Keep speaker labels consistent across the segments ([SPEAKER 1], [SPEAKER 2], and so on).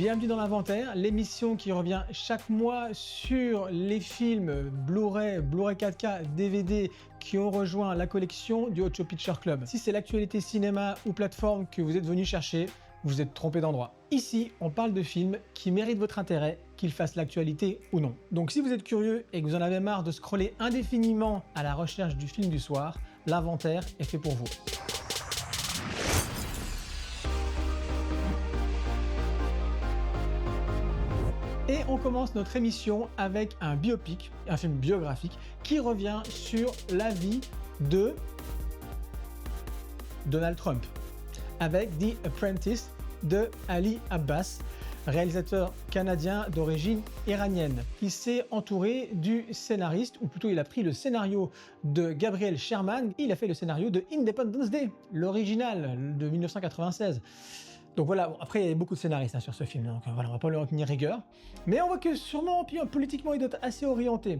[SPEAKER 1] Bienvenue dans l'Inventaire, l'émission qui revient chaque mois sur les films Blu-ray, Blu-ray 4K, DVD qui ont rejoint la collection du Ocho Picture Club. Si c'est l'actualité cinéma ou plateforme que vous êtes venu chercher, vous êtes trompé d'endroit. Ici, on parle de films qui méritent votre intérêt, qu'ils fassent l'actualité ou non. Donc si vous êtes curieux et que vous en avez marre de scroller indéfiniment à la recherche du film du soir, l'Inventaire est fait pour vous. Et on commence notre émission avec un biopic, un film biographique, qui revient sur la vie de Donald Trump, avec The Apprentice de Ali Abbas, réalisateur canadien d'origine iranienne, qui s'est entouré du scénariste, ou plutôt il a pris le scénario de Gabriel Sherman, il a fait le scénario de Independence Day, l'original de 1996. Donc voilà, bon, après il y a beaucoup de scénaristes sur ce film, donc voilà, on va pas lui en tenir rigueur. Mais on voit que sûrement, puis politiquement, il doit être assez orienté.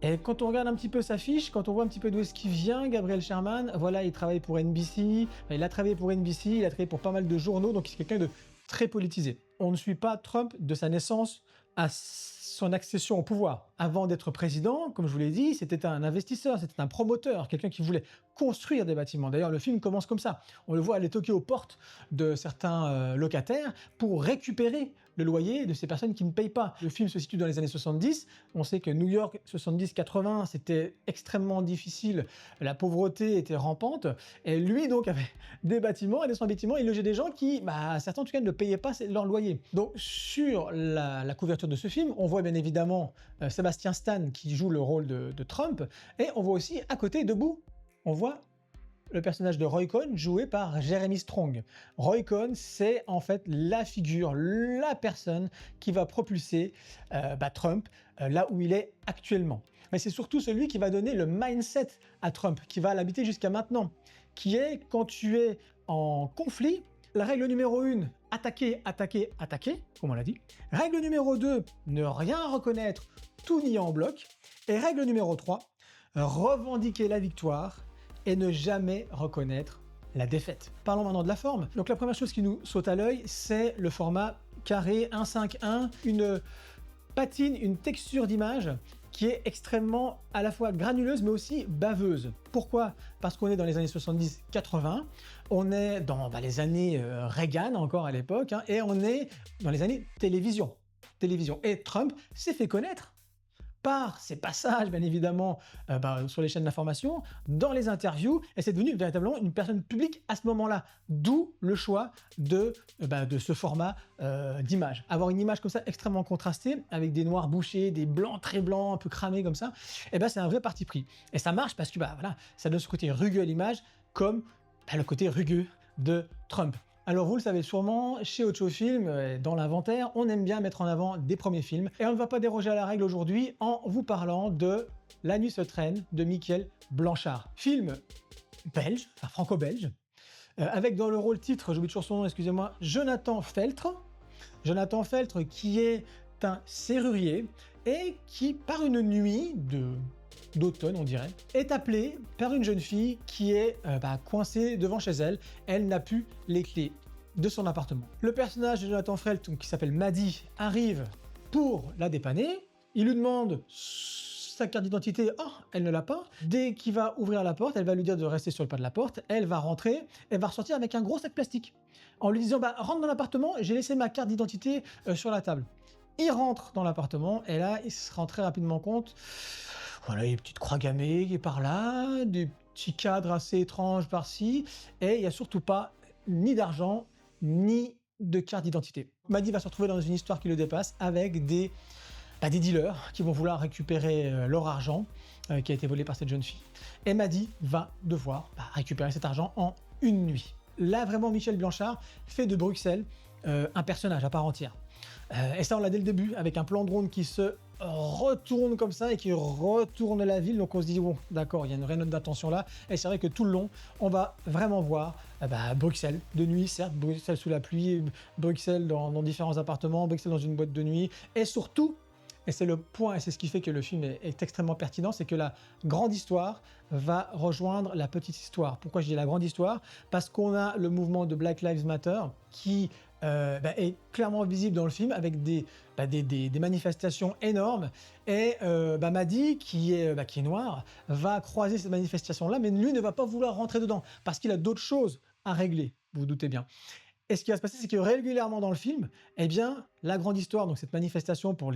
[SPEAKER 1] Et quand on regarde un petit peu sa fiche, quand on voit un petit peu d'où est-ce qu'il vient, Gabriel Sherman, voilà, il travaille pour NBC, il a travaillé pour NBC, il a travaillé pour pas mal de journaux, donc c'est quelqu'un de très politisé. On ne suit pas Trump de sa naissance à son accession au pouvoir. Avant d'être président, comme je vous l'ai dit, c'était un investisseur, c'était un promoteur, quelqu'un qui voulait construire des bâtiments. D'ailleurs, le film commence comme ça. On le voit aller toquer aux portes de certains locataires pour récupérer le loyer de ces personnes qui ne payent pas. Le film se situe dans les années 70. On sait que New York 70-80, c'était extrêmement difficile. La pauvreté était rampante. Et lui, donc, avait des bâtiments. Et dans son bâtiment, il logeait des gens qui, certains en tout cas, ne payaient pas leur loyer. Donc, sur la couverture de ce film, on voit bien évidemment Sebastian Stan qui joue le rôle de Trump. Et on voit aussi, à côté, debout, on voit le personnage de Roy Cohn joué par Jeremy Strong. Roy Cohn, c'est en fait la figure, la personne qui va propulser Trump là où il est actuellement. Mais c'est surtout celui qui va donner le mindset à Trump, qui va l'habiter jusqu'à maintenant, qui est quand tu es en conflit, la règle numéro 1, attaquer, attaquer, attaquer, comme on l'a dit. Règle numéro 2, ne rien reconnaître, tout nier en bloc. Et règle numéro 3, revendiquer la victoire et ne jamais reconnaître la défaite. Parlons maintenant de la forme. Donc la première chose qui nous saute à l'œil, c'est le format carré 1:5:1, une patine, une texture d'image qui est extrêmement à la fois granuleuse mais aussi baveuse. Pourquoi ? Parce qu'on est dans les années 70-80, on est dans les années Reagan encore à l'époque, et on est dans les années télévision. Et Trump s'est fait connaître par ses passages, bien évidemment, sur les chaînes d'information, dans les interviews, et c'est devenu véritablement une personne publique à ce moment-là. D'où le choix de ce format d'image. Avoir une image comme ça, extrêmement contrastée, avec des noirs bouchés, des blancs très blancs, un peu cramés comme ça, c'est un vrai parti pris. Et ça marche parce que ça donne ce côté rugueux à l'image, comme le côté rugueux de Trump. Alors vous le savez sûrement, chez Ocho Film, dans l'inventaire, on aime bien mettre en avant des premiers films. Et on ne va pas déroger à la règle aujourd'hui en vous parlant de La Nuit se traîne de Michael Blanchard. Film belge, franco-belge, avec dans le rôle titre, j'oublie toujours son nom, excusez-moi, Jonathan Feltre. Jonathan Feltre qui est un serrurier et qui, par une nuit d'automne, on dirait, est appelée par une jeune fille qui est coincée devant chez elle. Elle n'a plus les clés de son appartement. Le personnage de Jonathan Feltre, qui s'appelle Maddy, arrive pour la dépanner. Il lui demande sa carte d'identité. Oh, elle ne l'a pas. Dès qu'il va ouvrir la porte, elle va lui dire de rester sur le pas de la porte. Elle va rentrer. Elle va ressortir avec un gros sac plastique en lui disant rentre dans l'appartement, j'ai laissé ma carte d'identité sur la table. Il rentre dans l'appartement et là, il se rend très rapidement compte. Voilà, il y a des petites croix gammées par là, des petits cadres assez étranges par-ci, et il n'y a surtout pas ni d'argent, ni de carte d'identité. Maddy va se retrouver dans une histoire qui le dépasse avec des dealers qui vont vouloir récupérer leur argent qui a été volé par cette jeune fille. Et Maddy va devoir récupérer cet argent en une nuit. Là, vraiment, Michael Blanchard fait de Bruxelles un personnage à part entière. Et ça, on l'a dès le début, avec un plan drone qui se retourne comme ça et qui retourne la ville. Donc on se dit, bon, d'accord, il y a une vraie note d'attention là. Et c'est vrai que tout le long, on va vraiment voir Bruxelles, de nuit, certes, Bruxelles sous la pluie, Bruxelles dans différents appartements, Bruxelles dans une boîte de nuit. Et surtout, et c'est le point, et c'est ce qui fait que le film est extrêmement pertinent, c'est que la grande histoire va rejoindre la petite histoire. Pourquoi je dis la grande histoire ? Parce qu'on a le mouvement de Black Lives Matter qui est clairement visible dans le film avec des manifestations énormes. Et Mahdi, qui est noir, va croiser cette manifestation-là, mais lui ne va pas vouloir rentrer dedans parce qu'il a d'autres choses à régler, vous vous doutez bien. Et ce qui va se passer, c'est que régulièrement dans le film, eh bien, la grande histoire, donc cette manifestation pour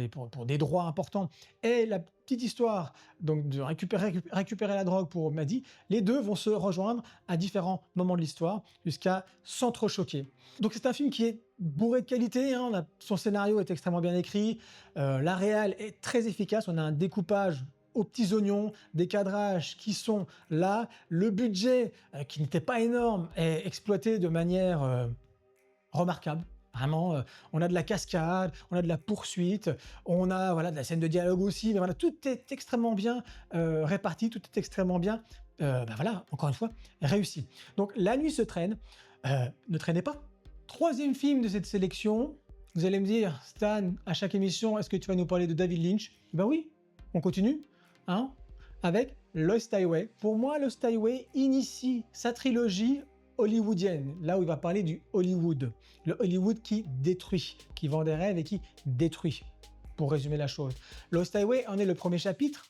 [SPEAKER 1] des droits importants, et la petite histoire donc de récupérer la drogue pour Mahdi, les deux vont se rejoindre à différents moments de l'histoire jusqu'à s'entrechoquer. Donc c'est un film qui est bourré de qualité, hein, son scénario est extrêmement bien écrit, la réal est très efficace, on a un découpage aux petits oignons, des cadrages qui sont là, le budget qui n'était pas énorme est exploité de manière remarquable. Vraiment, on a de la cascade, on a de la poursuite, on a de la scène de dialogue aussi, mais voilà, tout est extrêmement bien réparti, tout est extrêmement bien, encore une fois, réussi. Donc La nuit se traîne, ne traînez pas. Troisième film de cette sélection, vous allez me dire, Stan, à chaque émission, est-ce que tu vas nous parler de David Lynch? Ben oui, on continue, hein, avec Lost Highway. Pour moi, Lost Highway initie sa trilogie hollywoodienne, là où il va parler du Hollywood. Le Hollywood qui détruit, qui vend des rêves et qui détruit, pour résumer la chose. Lost Highway en est le premier chapitre,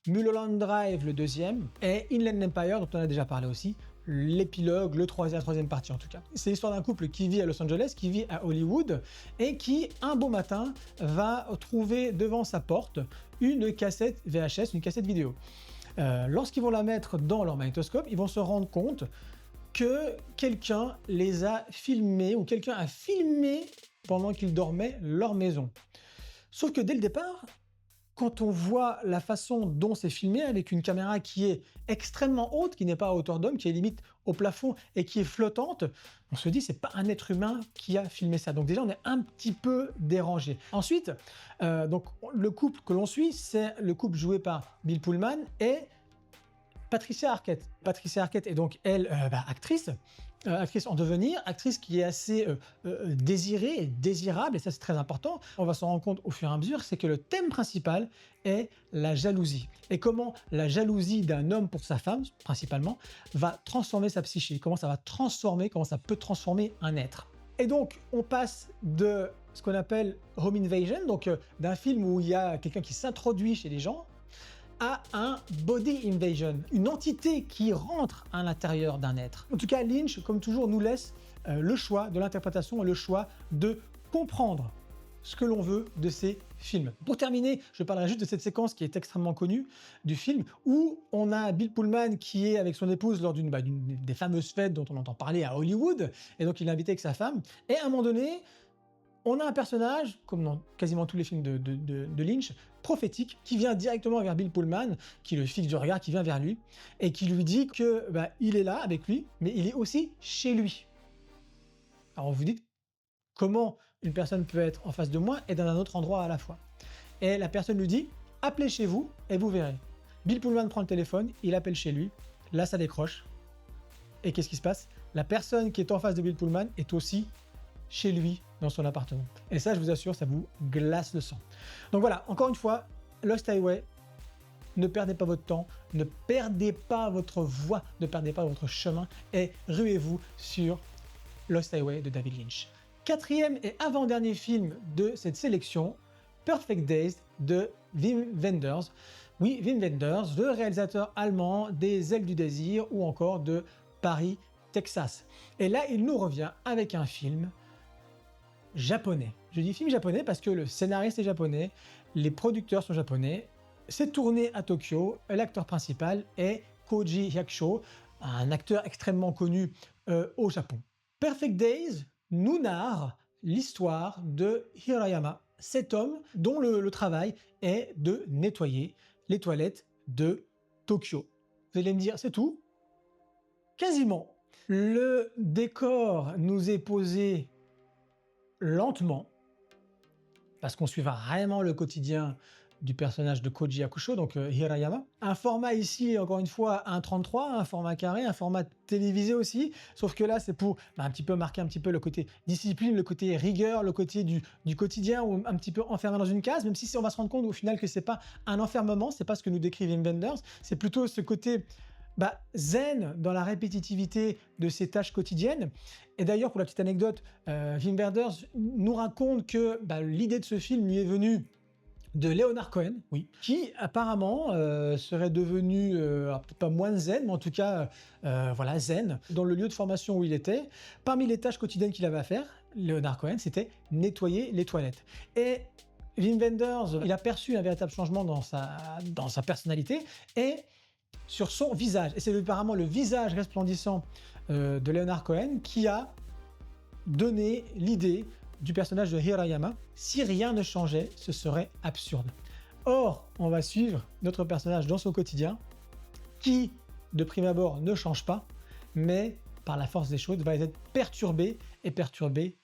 [SPEAKER 1] Mulholland Drive le deuxième, et Inland Empire, dont on a déjà parlé aussi, l'épilogue, la troisième partie en tout cas. C'est l'histoire d'un couple qui vit à Los Angeles, qui vit à Hollywood, et qui, un beau matin, va trouver devant sa porte une cassette VHS, une cassette vidéo. Lorsqu'ils vont la mettre dans leur magnétoscope, ils vont se rendre compte que quelqu'un les a filmés ou quelqu'un a filmé pendant qu'ils dormaient leur maison. Sauf que dès le départ, quand on voit la façon dont c'est filmé avec une caméra qui est extrêmement haute, qui n'est pas à hauteur d'homme, qui est limite au plafond et qui est flottante, on se dit c'est pas un être humain qui a filmé ça. Donc déjà on est un petit peu dérangé. Ensuite, donc le couple que l'on suit, c'est le couple joué par Bill Pullman et Patricia Arquette. Patricia Arquette est donc, elle, actrice en devenir, actrice qui est assez désirée et désirable, et ça c'est très important. On va s'en rendre compte au fur et à mesure, c'est que le thème principal est la jalousie. Et comment la jalousie d'un homme pour sa femme, principalement, va transformer sa psyché, comment ça peut transformer un être. Et donc, on passe de ce qu'on appelle home invasion, donc d'un film où il y a quelqu'un qui s'introduit chez les gens, à un body invasion, une entité qui rentre à l'intérieur d'un être. En tout cas, Lynch, comme toujours, nous laisse le choix de l'interprétation et le choix de comprendre ce que l'on veut de ces films. Pour terminer, je parlerai juste de cette séquence qui est extrêmement connue du film, où on a Bill Pullman qui est avec son épouse lors d'une des fameuses fêtes dont on entend parler à Hollywood, et donc il est invité avec sa femme, et à un moment donné, on a un personnage, comme dans quasiment tous les films de Lynch, prophétique, qui vient directement vers Bill Pullman, qui le fixe du regard, qui vient vers lui, et qui lui dit que il est là avec lui, mais il est aussi chez lui. Alors vous dites, comment une personne peut être en face de moi et dans un autre endroit à la fois? Et la personne lui dit, appelez chez vous et vous verrez. Bill Pullman prend le téléphone, il appelle chez lui, là ça décroche. Et qu'est-ce qui se passe? La personne qui est en face de Bill Pullman est aussi chez lui dans son appartement. Et ça, je vous assure, ça vous glace le sang. Donc voilà, encore une fois, Lost Highway, ne perdez pas votre temps, ne perdez pas votre voie, ne perdez pas votre chemin et ruez-vous sur Lost Highway de David Lynch. Quatrième et avant-dernier film de cette sélection, Perfect Days de Wim Wenders. Oui, Wim Wenders, le réalisateur allemand des Ailes du désir ou encore de Paris, Texas. Et là, il nous revient avec un film japonais. Je dis film japonais parce que le scénariste est japonais, les producteurs sont japonais, c'est tourné à Tokyo, l'acteur principal est Koji Hyakusho, un acteur extrêmement connu au Japon. Perfect Days nous narre l'histoire de Hirayama, cet homme dont le travail est de nettoyer les toilettes de Tokyo. Vous allez me dire, c'est tout? Quasiment. Le décor nous est posé lentement, parce qu'on suit vraiment le quotidien du personnage de Koji Hyakusho, donc Hirayama. Un format ici, encore une fois, 1.33, un format carré, un format télévisé aussi, sauf que là, c'est pour un petit peu marquer un petit peu le côté discipline, le côté rigueur, le côté du quotidien, ou un petit peu enfermé dans une case, même si on va se rendre compte au final que c'est pas un enfermement, c'est pas ce que nous décrit Wim Wenders, c'est plutôt ce côté zen dans la répétitivité de ses tâches quotidiennes. Et d'ailleurs, pour la petite anecdote, Wim Wenders nous raconte que l'idée de ce film lui est venue de Leonard Cohen, oui, qui apparemment serait devenu, alors peut-être pas moins zen, mais en tout cas, voilà, zen, dans le lieu de formation où il était. Parmi les tâches quotidiennes qu'il avait à faire, Leonard Cohen, c'était nettoyer les toilettes. Et Wim Wenders, il a perçu un véritable changement dans sa personnalité et sur son visage. Et c'est apparemment le visage resplendissant de Leonard Cohen qui a donné l'idée du personnage de Hirayama. Si rien ne changeait, ce serait absurde. Or, on va suivre notre personnage dans son quotidien, qui, de prime abord, ne change pas, mais par la force des choses, va être perturbé et perturbé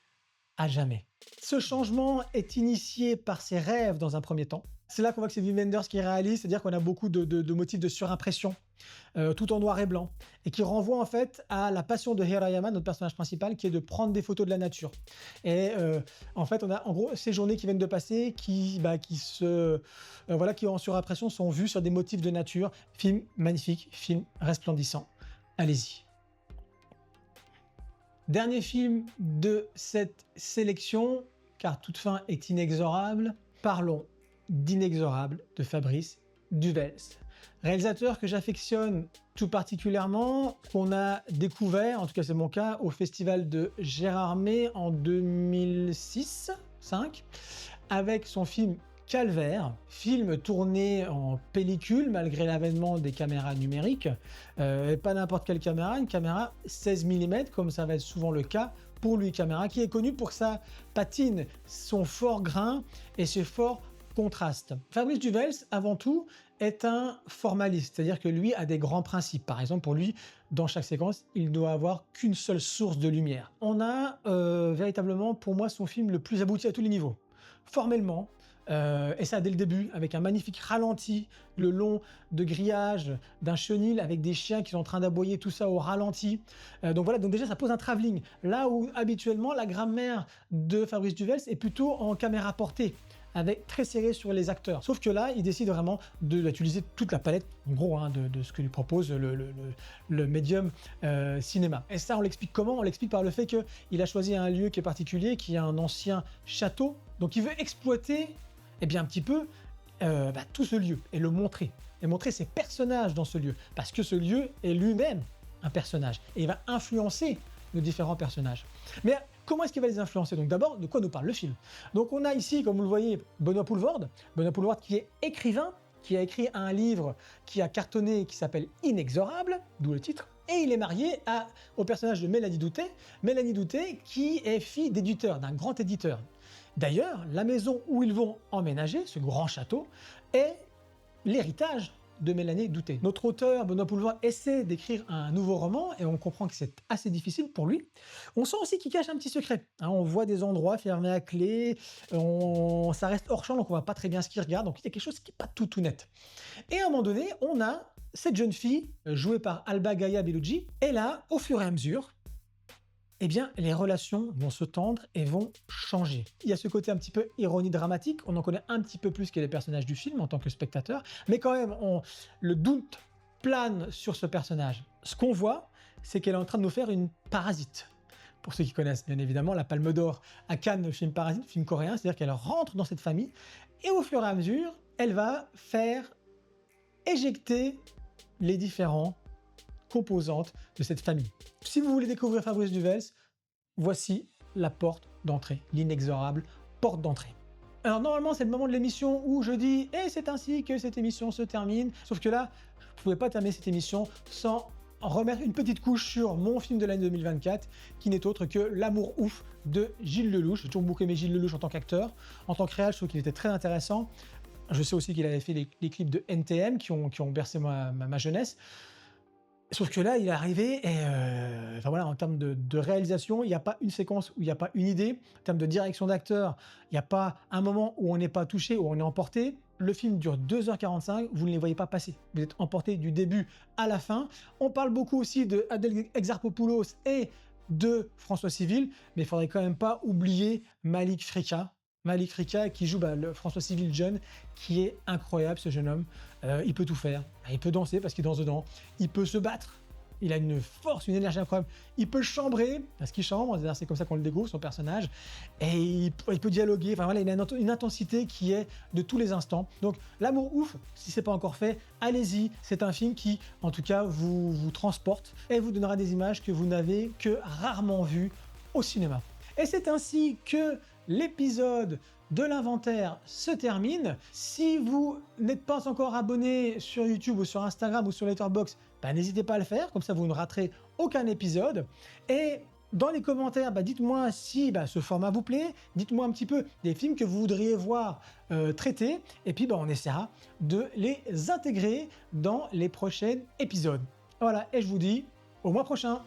[SPEAKER 1] à jamais. Ce changement est initié par ses rêves dans un premier temps. C'est là qu'on voit que c'est Wim Wenders qui réalise, c'est-à-dire qu'on a beaucoup de motifs de surimpression, tout en noir et blanc, et qui renvoie en fait à la passion de Hirayama, notre personnage principal, qui est de prendre des photos de la nature. Et en fait, on a en gros ces journées qui viennent de passer, qui en surimpression sont vues sur des motifs de nature. Film magnifique, film resplendissant. Allez-y. Dernier film de cette sélection, car toute fin est inexorable, parlons d'Inexorable de Fabrice Duvels. Réalisateur que j'affectionne tout particulièrement, qu'on a découvert, en tout cas c'est mon cas, au festival de Gérardmer en 2006-5, avec son film Calvaire, film tourné en pellicule malgré l'avènement des caméras numériques, et pas n'importe quelle caméra, une caméra 16 mm comme ça va être souvent le cas pour lui, caméra qui est connue pour sa patine, son fort grain et ses forts contrastes. Fabrice Duvels, avant tout, est un formaliste, c'est-à-dire que lui a des grands principes. Par exemple, pour lui, dans chaque séquence, il doit avoir qu'une seule source de lumière. On a véritablement, pour moi, son film le plus abouti à tous les niveaux. Formellement, et ça dès le début, avec un magnifique ralenti, le long de grillage d'un chenil avec des chiens qui sont en train d'aboyer, tout ça au ralenti. Donc voilà, donc déjà ça pose un travelling. Là où habituellement la grammaire de Fabrice Duvels est plutôt en caméra portée, avec très serré sur les acteurs. Sauf que là, il décide vraiment d'utiliser toute la palette, en gros, de ce que lui propose le médium cinéma. Et ça, on l'explique comment? On l'explique par le fait qu'il a choisi un lieu qui est particulier, qui est un ancien château. Donc il veut exploiter un petit peu tout ce lieu et le montrer. Et montrer ses personnages dans ce lieu. Parce que ce lieu est lui-même un personnage. Et il va influencer nos différents personnages. Mais comment est-ce qu'il va les influencer? Donc d'abord, de quoi nous parle le film? Donc on a ici, comme vous le voyez, Benoît Poelvoorde qui est écrivain, qui a écrit un livre qui a cartonné, qui s'appelle Inexorable, d'où le titre, et il est marié au personnage de Mélanie Doutet qui est fille d'éditeur, d'un grand éditeur. D'ailleurs, la maison où ils vont emménager, ce grand château, est l'héritage de Mélanie Doutet. Notre auteur, Benoît Poelvoorde, essaie d'écrire un nouveau roman et on comprend que c'est assez difficile pour lui. On sent aussi qu'il cache un petit secret. On voit des endroits fermés à clé, ça reste hors champ, donc on voit pas très bien ce qu'il regarde, donc il y a quelque chose qui n'est pas tout net. Et à un moment donné, on a cette jeune fille, jouée par Alba Gaia Bellucci, et là, au fur et à mesure, les relations vont se tendre et vont changer. Il y a ce côté un petit peu ironie dramatique, on en connaît un petit peu plus que les personnages du film en tant que spectateur, mais quand même, le doute plane sur ce personnage. Ce qu'on voit, c'est qu'elle est en train de nous faire une Parasite. Pour ceux qui connaissent bien évidemment la Palme d'Or à Cannes, le film Parasite, film coréen, c'est-à-dire qu'elle rentre dans cette famille et au fur et à mesure, elle va faire éjecter les différents composantes de cette famille. Si vous voulez découvrir Fabrice Duvels, voici la porte d'entrée, l'inexorable porte d'entrée. Alors normalement c'est le moment de l'émission où je dis et c'est ainsi que cette émission se termine, sauf que là je ne pouvais pas terminer cette émission sans remettre une petite couche sur mon film de l'année 2024 qui n'est autre que L'amour ouf de Gilles Lellouche. J'ai toujours beaucoup aimé Gilles Lellouche en tant qu'acteur, en tant que réal, je trouve qu'il était très intéressant. Je sais aussi qu'il avait fait les clips de NTM qui ont bercé ma jeunesse. Sauf que là, il est arrivé et en termes de réalisation, il n'y a pas une séquence où il n'y a pas une idée. En termes de direction d'acteur, il n'y a pas un moment où on n'est pas touché, où on est emporté. Le film dure 2h45, vous ne les voyez pas passer. Vous êtes emporté du début à la fin. On parle beaucoup aussi de Adèle Exarchopoulos et de François Civil, mais il ne faudrait quand même pas oublier Malik Frika qui joue le François Civil jeune, qui est incroyable ce jeune homme. il peut tout faire. Il peut danser parce qu'il danse dedans. Il peut se battre. Il a une force, une énergie incroyable. Il peut chambrer, parce qu'il chambre, c'est comme ça qu'on le découvre, son personnage. Et il peut dialoguer, enfin voilà, il a une intensité qui est de tous les instants. Donc L'amour ouf, si c'est pas encore fait, allez-y. C'est un film qui, en tout cas, vous transporte et vous donnera des images que vous n'avez que rarement vues au cinéma. Et c'est ainsi que l'épisode de l'inventaire se termine. Si vous n'êtes pas encore abonné sur YouTube ou sur Instagram ou sur Letterboxd, n'hésitez pas à le faire, comme ça vous ne raterez aucun épisode. Et dans les commentaires, dites-moi si ce format vous plaît, dites-moi un petit peu des films que vous voudriez voir traités, et puis on essaiera de les intégrer dans les prochains épisodes. Voilà, et je vous dis au mois prochain.